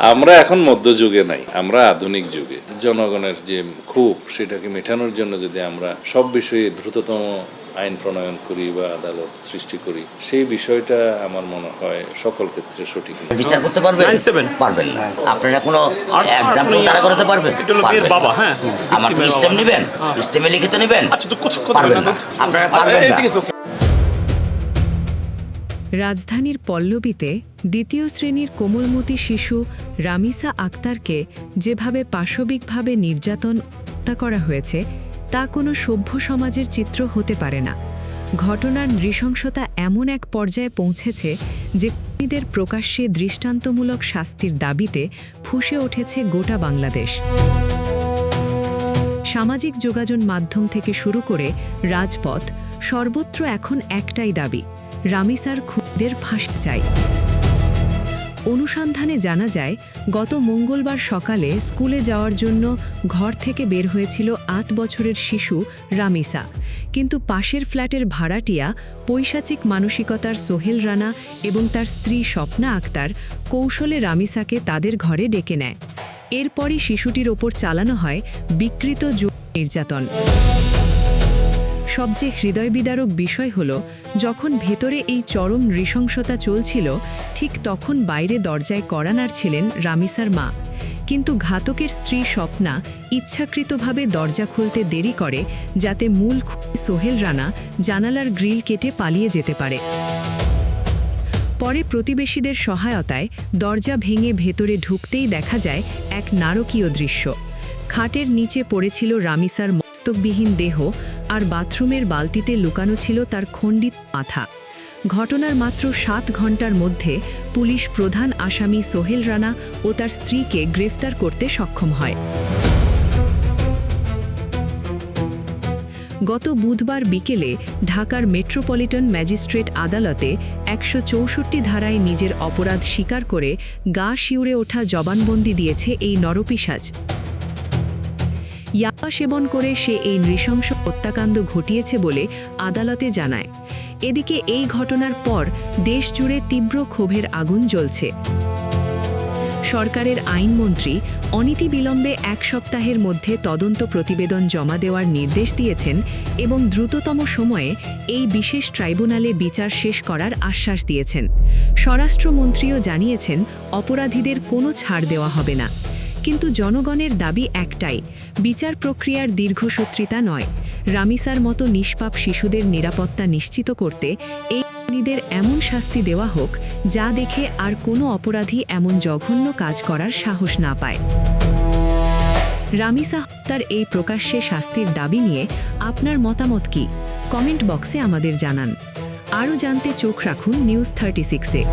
আমরা এখন মধ্যযুগে নাই, আমরা আধুনিক যুগে। জনগণের যে ক্ষোভ সেটাকে মেটানোর জন্য যদি আমরা সব বিষয়ে দ্রুততম আইন প্রণয়ন করি বা আদালত সৃষ্টি করি, সেই বিষয়টা আমার মনে হয় সকল ক্ষেত্রে সঠিক। বিচার করতে পারবেন? পারবেন না। আপনারা কোনো এক্সাম্পল তারা করতে পারবেন? বাবা, হ্যাঁ, আমার কি স্টেম নেবেন? স্টেমে লিখিত নেবেন? আচ্ছা, তো কিছু কথা পারবেন না। আপনারা পারবেন না। রাজধানীর পল্লবীতে দ্বিতীয় শ্রেণীর কোমলমতি শিশু রামিসা আক্তারকে যেভাবে পাশবিকভাবে নির্যাতন হত্যা করা হয়েছে তা কোনো সভ্য সমাজের চিত্র হতে পারে না। ঘটনার নৃশংসতা এমন এক পর্যায়ে পৌঁছেছে যে খুনিদের প্রকাশ্যে দৃষ্টান্তমূলক শাস্তির দাবিতে ফুঁসে উঠেছে গোটা বাংলাদেশ। সামাজিক যোগাযোগ মাধ্যম থেকে শুরু করে রাজপথ সর্বত্র এখন একটাই দাবি, রামিসার খুনিদের ফাঁসি চাই। অনুসন্ধানে জানা যায়, গত মঙ্গলবার সকালে স্কুলে যাওয়ার জন্য ঘর থেকে বের হয়েছিল ৮ বছরের শিশু রামিসা, কিন্তু পাশের ফ্ল্যাটের ভাড়াটিয়া পৈশাচিক মানসিকতার সোহেল রানা এবং তার স্ত্রী স্বপ্না আক্তার কৌশলে রামিসাকে তাদের ঘরে ডেকে নেয়। এরপরই শিশুটির ওপর চালানো হয় বিকৃত নির্যাতন। সবচেয়ে হৃদয়বিদারক বিষয় হল, যখন ভেতরে এই চরম নৃশংসতা চলছিল ঠিক তখন বাইরে দরজায় কড়া নাড়ছিলেন রামিসার মা, কিন্তু ঘাতকের স্ত্রী স্বপ্না ইচ্ছাকৃতভাবে দরজা খুলতে দেরি করে যাতে মূল খুনি সোহেল রানা জানালার গ্রিল কেটে পালিয়ে যেতে পারে। পরে প্রতিবেশীদের সহায়তায় দরজা ভেঙে ভেতরে ঢুকতেই দেখা যায় এক নারকীয় দৃশ্য। খাটের নিচে পড়েছিল রামিসার মস্তকবিহীন দেহ, আর বাথরুমের বালতিতে লুকানো ছিল তার খণ্ডিত মাথা। ঘটনার মাত্র ৭ ঘন্টার মধ্যে পুলিশ প্রধান আসামি সোহেল রানা ও তার স্ত্রীকে গ্রেফতার করতে সক্ষম হয়। গত বুধবার বিকেলে ঢাকার মেট্রোপলিটন ম্যাজিস্ট্রেট আদালতে ১৬৪ ধারায় নিজের অপরাধ স্বীকার করে গা শিউরে ওঠা জবানবন্দি দিয়েছে এই নরপিশাচ। ইয়াবা সেবন করে সে এই নৃশংস হত্যাকাণ্ড ঘটিয়েছে বলে আদালতে জানায়। এদিকে এই ঘটনার পর দেশজুড়ে তীব্র ক্ষোভের আগুন জ্বলছে। সরকারের আইনমন্ত্রী অনতিবিলম্বে ১ সপ্তাহের মধ্যে তদন্ত প্রতিবেদন জমা দেওয়ার নির্দেশ দিয়েছেন এবং দ্রুততম সময়ে এই বিশেষ ট্রাইব্যুনালে বিচার শেষ করার আশ্বাস দিয়েছেন। স্বরাষ্ট্রমন্ত্রীও জানিয়েছেন, অপরাধীদের কোনো ছাড় দেওয়া হবে না। কিন্তু জনগণের দাবি একটাই, বিচার প্রক্রিয়ার দীর্ঘসূত্রিতা নয়। রামিসার মতো নিষ্পাপ শিশুদের নিরাপত্তা নিশ্চিত করতে এই খুনিদের এমন শাস্তি দেওয়া হোক যা দেখে আর কোনো অপরাধী এমন জঘন্য কাজ করার সাহস না পায়। রামিসা হত্যার এই প্রকাশ্যে শাস্তির দাবি নিয়ে আপনার মতামত কি? কমেন্ট বক্সে আমাদের জানান। আরও জানতে চোখ রাখুন নিউজ 36-এ।